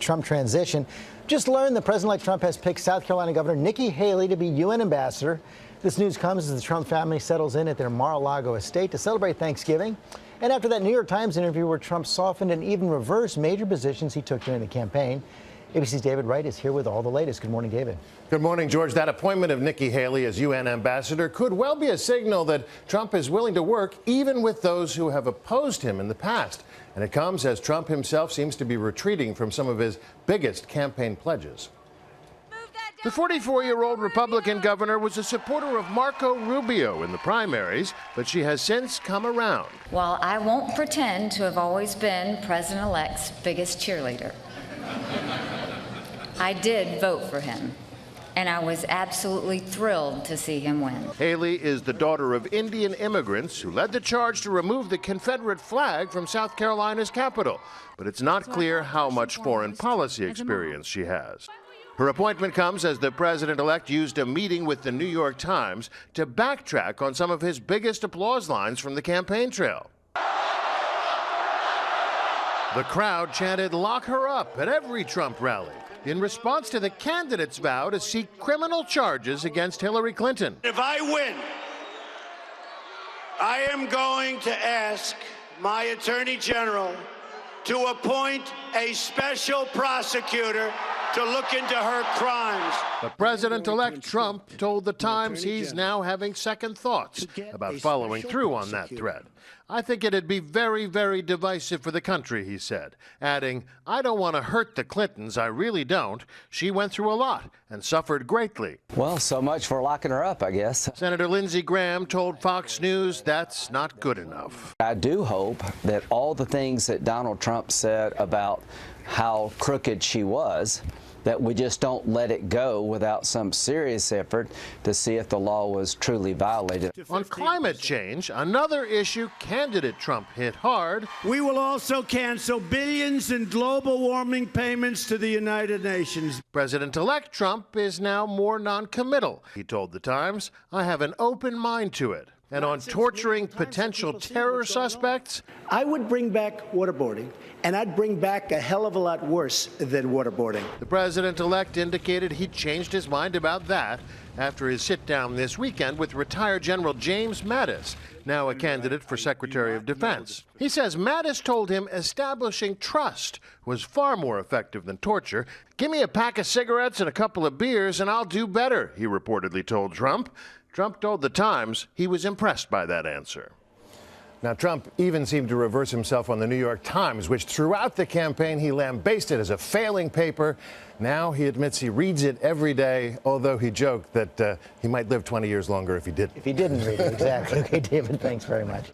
Trump transition. Just learned that President-elect Trump has picked South Carolina Governor Nikki Haley to be UN ambassador. This news comes as the Trump family settles in at their Mar-a-Lago estate to celebrate Thanksgiving. And after that New York Times interview where Trump softened and even reversed major positions he took during the campaign. ABC's David Wright is here with all the latest. Good morning, David. Good morning, George. That appointment of Nikki Haley as UN ambassador could well be a signal that Trump is willing to work even with those who have opposed him in the past. And it comes as Trump himself seems to be retreating from some of his biggest campaign pledges. The 44-year-old Republican governor was a supporter of Marco Rubio in the primaries, but she has since come around. Well, I won't pretend to have always been President-elect's biggest cheerleader. I did vote for him, and I was absolutely thrilled to see him win. Haley is the daughter of Indian immigrants who led the charge to remove the Confederate flag from South Carolina's capital, but it's not clear how much foreign policy experience she has. Her appointment comes as the president-elect used a meeting with the New York Times to backtrack on some of his biggest applause lines from the campaign trail. The crowd chanted, "Lock her up," at every Trump rally, in response to the candidate's vow to seek criminal charges against Hillary Clinton. If I win, I am going to ask my Attorney General to appoint a special prosecutor to look into her crimes. But President-elect Trump told the Times he's now having second thoughts about following through on that threat. "I think it'd be very, very divisive for the country," he said, adding, "I don't want to hurt the Clintons, I really don't. She went through a lot and suffered greatly." Well, so much for locking her up, I guess. Senator Lindsey Graham told Fox News that's not good enough. I do hope that all the things that Donald Trump said about how crooked she was, that we just don't let it go without some serious effort to see if the law was truly violated. On climate change, another issue candidate Trump hit hard. We will also cancel billions in global warming payments to the United Nations. President-elect Trump is now more non-committal. He told the Times, "I have an open mind to it." And on torturing potential terror suspects, I would bring back waterboarding, and I'd bring back a hell of a lot worse than waterboarding. the president-elect indicated he changed his mind about that after his sit-down this weekend with retired General James Mattis, now a candidate for Secretary of Defense. He says Mattis told him establishing trust was far more effective than torture. "Give me a pack of cigarettes and a couple of beers and I'll do better," he reportedly told Trump. Trump told the Times he was impressed by that answer. Now, Trump even seemed to reverse himself on the New York Times, which throughout the campaign he lambasted as a failing paper. Now he admits he reads it every day, although he joked that he might live 20 years longer if he didn't. If he didn't read it, exactly. Okay, David, thanks very much.